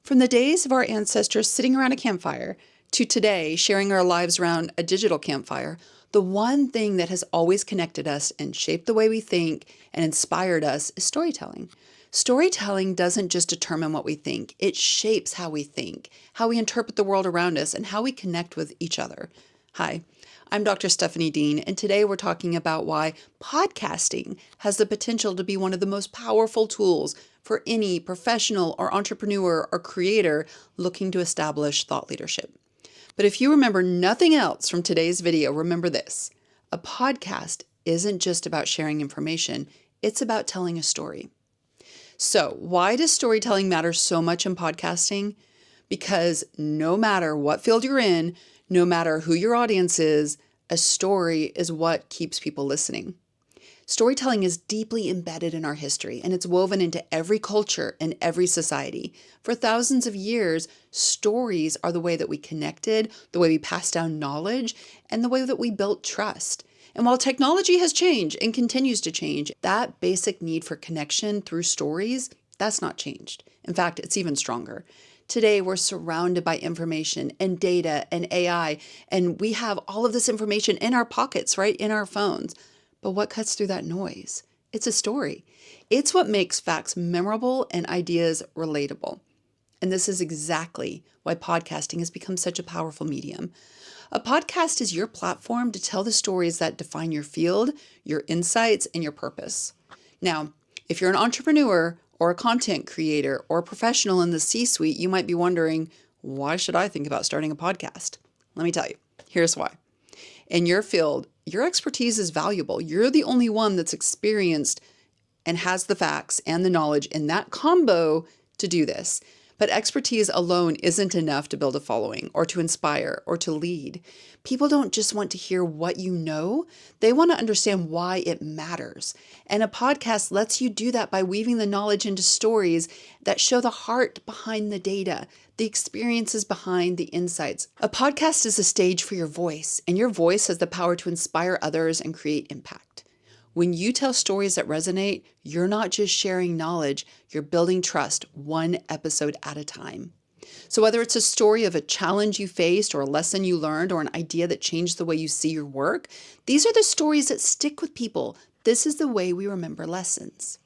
From the days of our ancestors sitting around a campfire to today sharing our lives around a digital campfire, the one thing that has always connected us and shaped the way we think and inspired us is storytelling. Storytelling doesn't just determine what we think, it shapes how we think, how we interpret the world around us, and how we connect with each other. Hi, I'm Dr. Stephanie Dean, and today we're talking about why podcasting has the potential to be one of the most powerful tools for any professional or entrepreneur or creator looking to establish thought leadership. But if you remember nothing else from today's video, remember this. A podcast isn't just about sharing information, it's about telling a story. So why does storytelling matter so much in podcasting? Because no matter what field you're in, no matter who your audience is, a story is what keeps people listening. Storytelling is deeply embedded in our history, and it's woven into every culture and every society. For thousands of years, stories are the way that we connected, the way we passed down knowledge, and the way that we built trust. And while technology has changed and continues to change, that basic need for connection through stories, that's not changed. In fact, it's even stronger. Today, we're surrounded by information and data and AI, and we have all of this information in our pockets, right, in our phones. But what cuts through that noise? It's a story. It's what makes facts memorable and ideas relatable. And this is exactly why podcasting has become such a powerful medium. A podcast is your platform to tell the stories that define your field, your insights, and your purpose. Now, if you're an entrepreneur or a content creator or a professional in the C-suite, you might be wondering, why should I think about starting a podcast? Let me tell you, here's why. In your field, your expertise is valuable. You're the only one that's experienced and has the facts and the knowledge in that combo to do this. But expertise alone isn't enough to build a following or to inspire or to lead. People don't just want to hear what you know. They want to understand why it matters. And a podcast lets you do that by weaving the knowledge into stories that show the heart behind the data, the experiences behind the insights. A podcast is a stage for your voice, and your voice has the power to inspire others and create impact. When you tell stories that resonate, you're not just sharing knowledge, you're building trust one episode at a time. So whether it's a story of a challenge you faced or a lesson you learned or an idea that changed the way you see your work, these are the stories that stick with people. This is the way we remember lessons.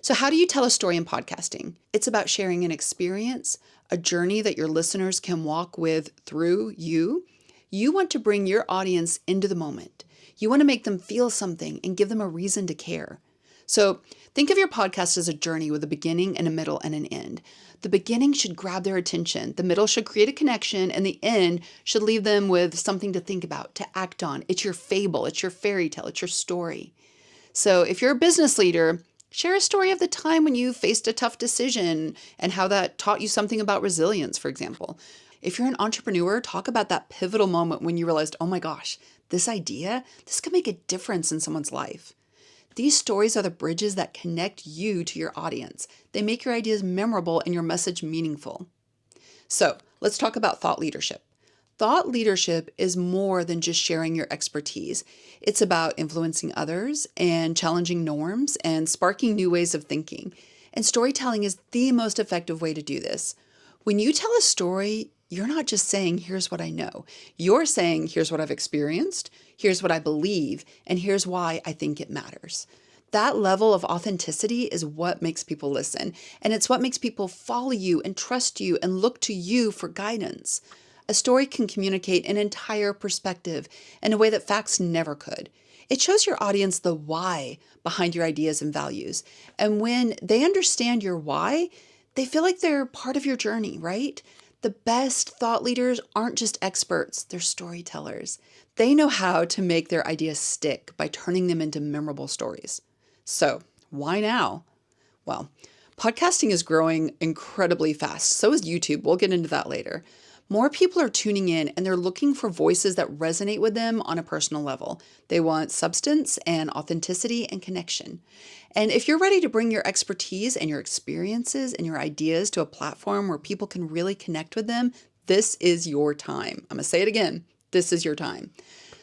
So how do you tell a story in podcasting? It's about sharing an experience, a journey that your listeners can walk with through you. You want to bring your audience into the moment. You want to make them feel something and give them a reason to care. So think of your podcast as a journey with a beginning and a middle and an end. The beginning should grab their attention. The middle should create a connection, and the end should leave them with something to think about, to act on. It's your fable, it's your fairy tale, it's your story. So if you're a business leader, share a story of the time when you faced a tough decision and how that taught you something about resilience, for example. If you're an entrepreneur, talk about that pivotal moment when you realized, oh my gosh, this idea, this could make a difference in someone's life. These stories are the bridges that connect you to your audience. They make your ideas memorable and your message meaningful. So let's talk about thought leadership. Thought leadership is more than just sharing your expertise. It's about influencing others and challenging norms and sparking new ways of thinking. And storytelling is the most effective way to do this. When you tell a story, you're not just saying, here's what I know. You're saying, here's what I've experienced, here's what I believe, and here's why I think it matters. That level of authenticity is what makes people listen, and it's what makes people follow you and trust you and look to you for guidance. A story can communicate an entire perspective in a way that facts never could. It shows your audience the why behind your ideas and values. And when they understand your why, they feel like they're part of your journey, right? The best thought leaders aren't just experts, they're storytellers. They know how to make their ideas stick by turning them into memorable stories. So, why now? Well, podcasting is growing incredibly fast. So is YouTube. We'll get into that later. More people are tuning in and they're looking for voices that resonate with them on a personal level. They want substance and authenticity and connection. And if you're ready to bring your expertise and your experiences and your ideas to a platform where people can really connect with them, this is your time. I'm going to say it again. This is your time.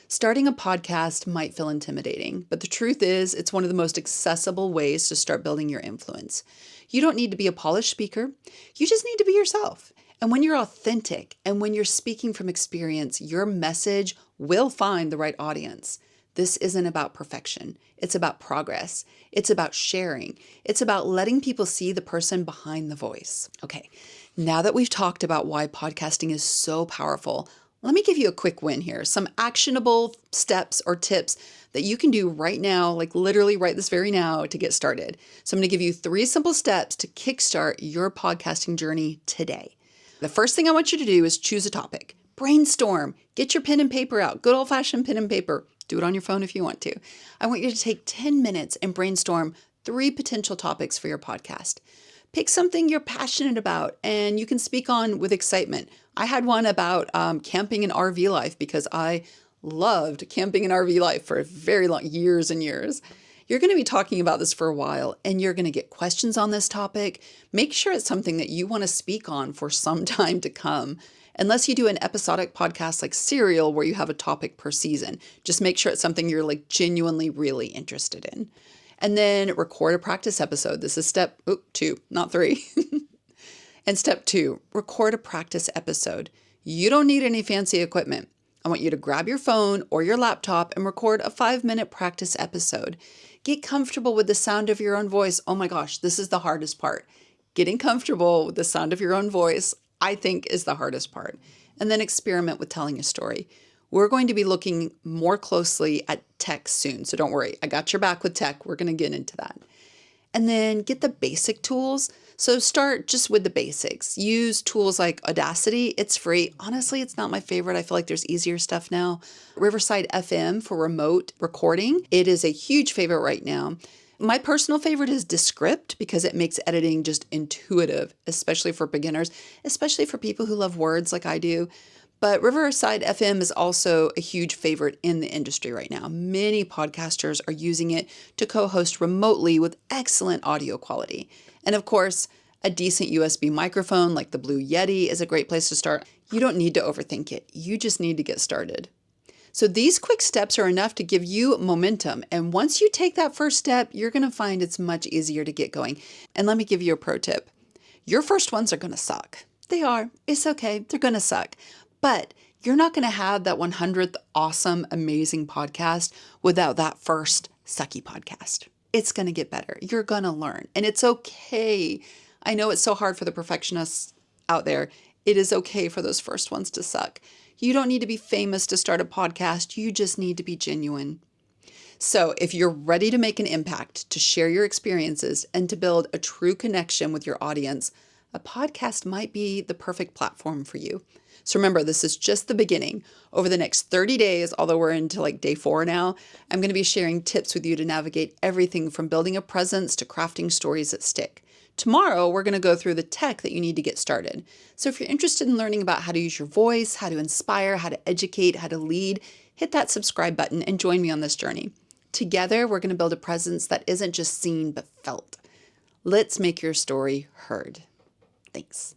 Starting a podcast might feel intimidating, but the truth is, it's one of the most accessible ways to start building your influence. You don't need to be a polished speaker. You just need to be yourself. And when you're authentic and when you're speaking from experience, your message will find the right audience. This isn't about perfection. It's about progress. It's about sharing. It's about letting people see the person behind the voice. Okay, now that we've talked about why podcasting is so powerful, let me give you a quick win here. Some actionable steps or tips that you can do right now, like literally right this very now, to get started. So I'm going to give you 3 simple steps to kickstart your podcasting journey today. The first thing I want you to do is choose a topic. Brainstorm. Get your pen and paper out. Good old-fashioned pen and paper. Do it on your phone if you want to. I want you to take 10 minutes and brainstorm 3 potential topics for your podcast. Pick something you're passionate about and you can speak on with excitement. I had one about camping and RV life because I loved camping and RV life for very long, years and years. You're going to be talking about this for a while and you're going to get questions on this topic. Make sure it's something that you want to speak on for some time to come. Unless you do an episodic podcast like Serial where you have a topic per season, just make sure it's something you're like genuinely really interested in. And then record a practice episode. This is step 2, not 3. And step 2, record a practice episode. You don't need any fancy equipment. I want you to grab your phone or your laptop and record a 5-minute practice episode. Get comfortable with the sound of your own voice. Oh my gosh, this is the hardest part. Getting comfortable with the sound of your own voice, I think, is the hardest part. And then experiment with telling a story. We're going to be looking more closely at tech soon, so don't worry. I got your back with tech. We're going to get into that. And then get the basic tools. So start just with the basics. Use tools like Audacity. It's free. Honestly, it's not my favorite. I feel like there's easier stuff now. Riverside FM for remote recording. It is a huge favorite right now. My personal favorite is Descript because it makes editing just intuitive, especially for beginners, especially for people who love words like I do. But Riverside FM is also a huge favorite in the industry right now. Many podcasters are using it to co-host remotely with excellent audio quality. And of course, a decent USB microphone like the Blue Yeti is a great place to start. You don't need to overthink it. You just need to get started. So these quick steps are enough to give you momentum. And once you take that first step, you're going to find it's much easier to get going. And let me give you a pro tip. Your first ones are going to suck. They are. It's okay. They're going to suck. But you're not going to have that 100th awesome, amazing podcast without that first sucky podcast. It's going to get better. You're going to learn. And it's okay. I know it's so hard for the perfectionists out there. It is okay for those first ones to suck. You don't need to be famous to start a podcast. You just need to be genuine. So if you're ready to make an impact, to share your experiences, and to build a true connection with your audience, a podcast might be the perfect platform for you. So remember, this is just the beginning. Over the next 30 days, although we're into like day 4 now, I'm going to be sharing tips with you to navigate everything from building a presence to crafting stories that stick. Tomorrow, we're going to go through the tech that you need to get started. So if you're interested in learning about how to use your voice, how to inspire, how to educate, how to lead, hit that subscribe button and join me on this journey. Together, we're going to build a presence that isn't just seen but felt. Let's make your story heard. Thanks.